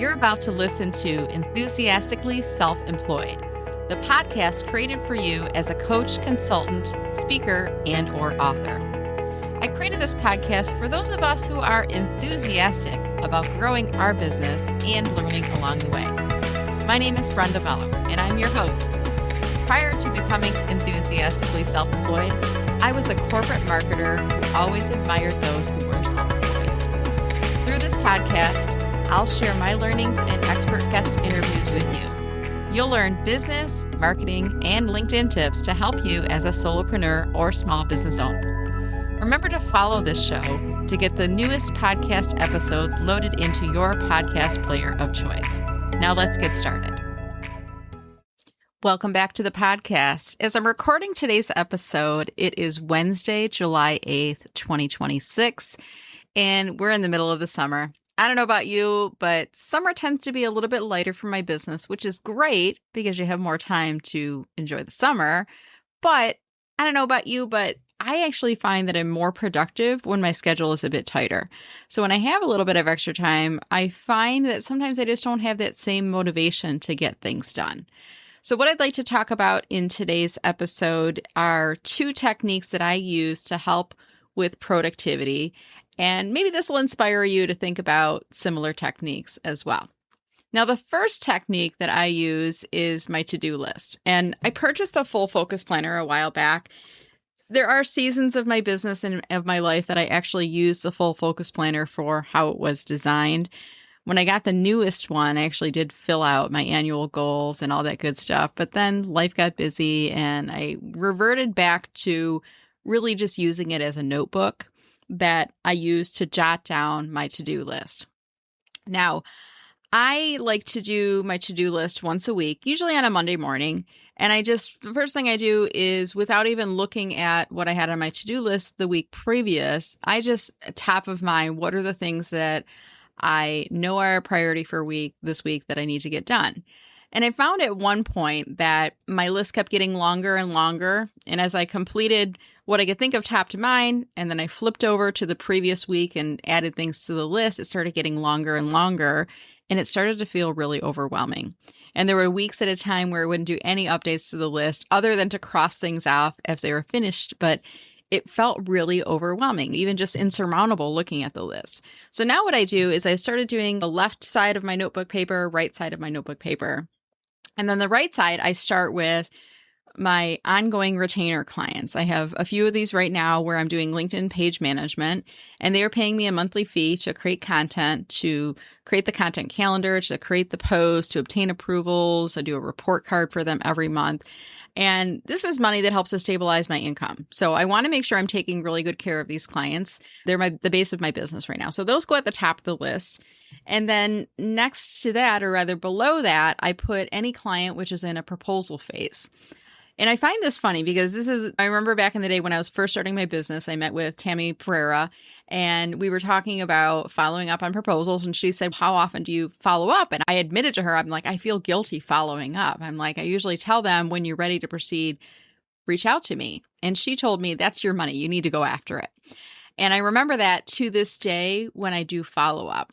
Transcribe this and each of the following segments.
You're about to listen to Enthusiastically Self-Employed, the podcast created for you as a coach, consultant, speaker, and/or author. I created this podcast for those of us who are enthusiastic about growing our business and learning along the way. My name is Brenda Meller, and I'm your host. Prior to becoming enthusiastically self-employed, I was a corporate marketer who always admired those who were self-employed. Through this podcast, I'll share my learnings and expert guest interviews with you. You'll learn business, marketing, and LinkedIn tips to help you as a solopreneur or small business owner. Remember to follow this show to get the newest podcast episodes loaded into your podcast player of choice. Now let's get started. Welcome back to the podcast. As I'm recording today's episode, it is Wednesday, July 8th, 2026, and we're in the middle of the summer. I don't know about you, but summer tends to be a little bit lighter for my business, which is great because you have more time to enjoy the summer. But I don't know about you, but I actually find that I'm more productive when my schedule is a bit tighter. So when I have a little bit of extra time, I find that sometimes I just don't have that same motivation to get things done. So what I'd like to talk about in today's episode are two techniques that I use to help with productivity. And maybe this will inspire you to think about similar techniques as well. Now, the first technique that I use is my to-do list. And I purchased a full focus planner a while back. There are seasons of my business and of my life that I actually use the full focus planner for how it was designed. When I got the newest one, I actually did fill out my annual goals and all that good stuff. But then life got busy and I reverted back to really just using it as a notebook that I use to jot down my to-do list. Now, I like to do my to-do list once a week, usually on a Monday morning. And the first thing I do is, without even looking at what I had on my to-do list the week previous, I just, top of mind, what are the things that I know are a priority for this week that I need to get done. And I found at one point that my list kept getting longer and longer. And as I completed what I could think of top to mind, and then I flipped over to the previous week and added things to the list, it started getting longer and longer, and it started to feel really overwhelming. And there were weeks at a time where I wouldn't do any updates to the list other than to cross things off as they were finished, but it felt really overwhelming, even just insurmountable looking at the list. So now what I do is I started doing the left side of my notebook paper, right side of my notebook paper. And then the right side, I start with my ongoing retainer clients. I have a few of these right now where I'm doing LinkedIn page management, and they are paying me a monthly fee to create content, to create the content calendar, to create the post, to obtain approvals. I do a report card for them every month. And this is money that helps to stabilize my income. So I want to make sure I'm taking really good care of these clients. They're the base of my business right now. So those go at the top of the list. And then next to that, or rather below that, I put any client which is in a proposal phase. And I find this funny because I remember back in the day when I was first starting my business, I met with Tammy Pereira and we were talking about following up on proposals. And she said, how often do you follow up? And I admitted to her, I'm like, I feel guilty following up. I'm like, I usually tell them when you're ready to proceed, reach out to me. And she told me, that's your money. You need to go after it. And I remember that to this day when I do follow up.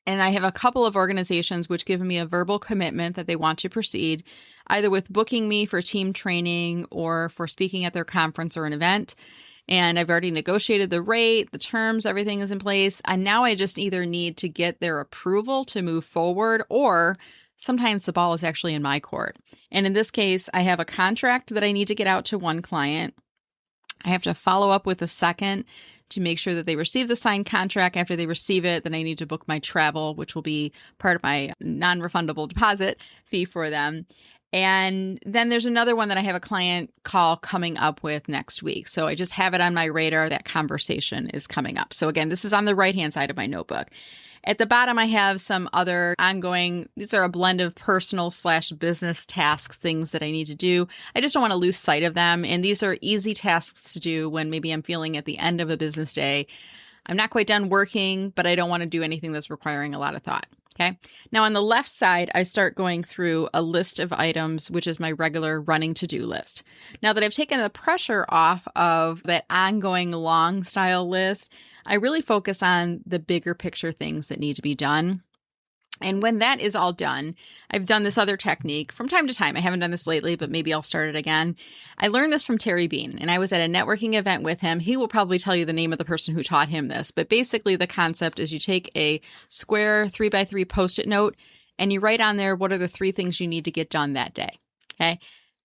And I have a couple of organizations which give me a verbal commitment that they want to proceed, either with booking me for team training or for speaking at their conference or an event. And I've already negotiated the rate, the terms, everything is in place. And now I just either need to get their approval to move forward, or sometimes the ball is actually in my court. And in this case, I have a contract that I need to get out to one client. I have to follow up with a second to make sure that they receive the signed contract. After they receive it, then I need to book my travel, which will be part of my non-refundable deposit fee for them. And then there's another one that I have a client call coming up with next week. So I just have it on my radar that conversation is coming up. So again, this is on the right-hand side of my notebook. At the bottom, I have some other ongoing, these are a blend of personal/business tasks, things that I need to do. I just don't want to lose sight of them. And these are easy tasks to do when maybe I'm feeling at the end of a business day, I'm not quite done working, but I don't want to do anything that's requiring a lot of thought. Okay. Now on the left side, I start going through a list of items, which is my regular running to-do list. Now that I've taken the pressure off of that ongoing long style list, I really focus on the bigger picture things that need to be done. And when that is all done, I've done this other technique from time to time. I haven't done this lately, but maybe I'll start it again. I learned this from Terry Bean, and I was at a networking event with him. He will probably tell you the name of the person who taught him this, but basically the concept is you take a square 3x3 Post-it note and you write on there what are the 3 things you need to get done that day. Okay.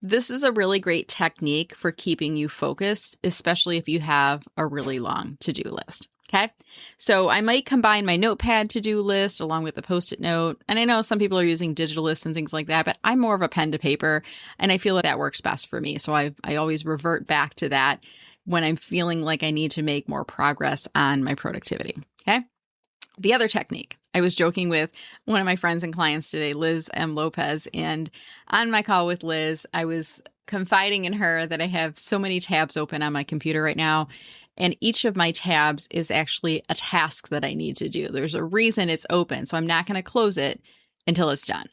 This is a really great technique for keeping you focused, especially if you have a really long to-do list. Okay. So I might combine my notepad to-do list along with the Post-it note. And I know some people are using digital lists and things like that, but I'm more of a pen to paper and I feel like that works best for me. So I always revert back to that when I'm feeling like I need to make more progress on my productivity. Okay. The other technique, I was joking with one of my friends and clients today, Liz M. Lopez, and on my call with Liz, I was confiding in her that I have so many tabs open on my computer right now, and each of my tabs is actually a task that I need to do. There's a reason it's open, so I'm not going to close it until it's done.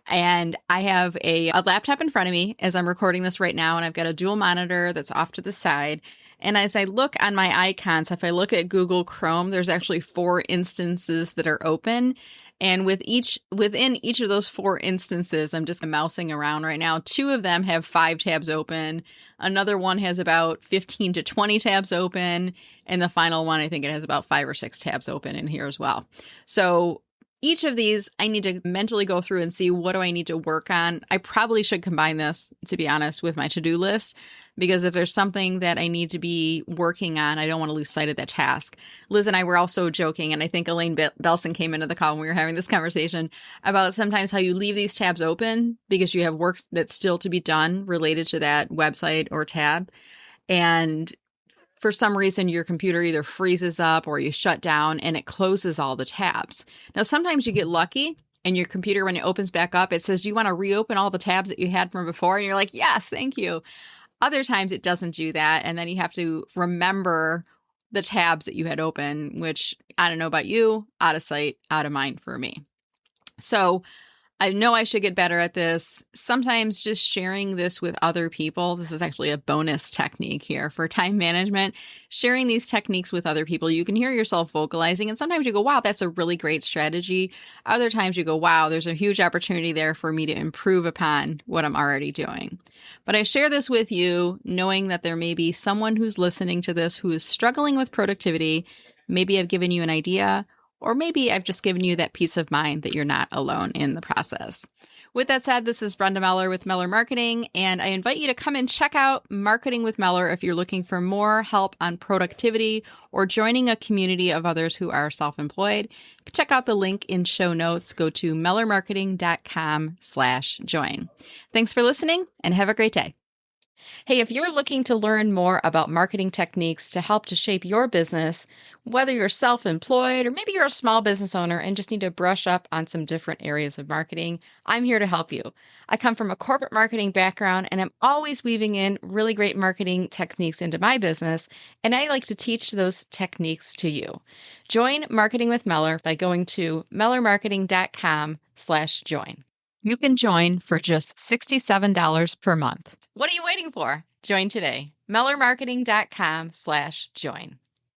And I have a laptop in front of me as I'm recording this right now, and I've got a dual monitor that's off to the side. And as I look on my icons, if I look at Google Chrome, there's actually 4 instances that are open. And within each of those 4 instances, I'm just mousing around right now. 2 of them have 5 tabs open. Another one has about 15 to 20 tabs open. And the final one, I think it has about 5 or 6 tabs open in here as well. So each of these, I need to mentally go through and see what do I need to work on. I probably should combine this, to be honest, with my to-do list, because if there's something that I need to be working on, I don't want to lose sight of that task. Liz and I were also joking, and I think Elaine Belson came into the call when we were having this conversation about sometimes how you leave these tabs open because you have work that's still to be done related to that website or tab. And for some reason, your computer either freezes up or you shut down and it closes all the tabs. Now, sometimes you get lucky and your computer, when it opens back up, it says, you want to reopen all the tabs that you had from before? And you're like, yes, thank you. Other times it doesn't do that. And then you have to remember the tabs that you had open, which I don't know about you, out of sight, out of mind for me. So I know I should get better at this. Sometimes just sharing this with other people, this is actually a bonus technique here for time management, sharing these techniques with other people, you can hear yourself vocalizing. And sometimes you go, wow, that's a really great strategy. Other times you go, wow, there's a huge opportunity there for me to improve upon what I'm already doing. But I share this with you knowing that there may be someone who's listening to this who is struggling with productivity. Maybe I've given you an idea. Or maybe I've just given you that peace of mind that you're not alone in the process. With that said, this is Brenda Meller with Meller Marketing, and I invite you to come and check out Marketing with Meller if you're looking for more help on productivity or joining a community of others who are self-employed. Check out the link in show notes. Go to mellermarketing.com/join. Thanks for listening and have a great day. Hey, if you're looking to learn more about marketing techniques to help to shape your business, whether you're self-employed or maybe you're a small business owner and just need to brush up on some different areas of marketing, I'm here to help you. I come from a corporate marketing background and I'm always weaving in really great marketing techniques into my business, and I like to teach those techniques to you. Join Marketing with Meller by going to mellermarketing.com/join. You can join for just $67 per month. What are you waiting for? Join today. mellermarketing.com/join.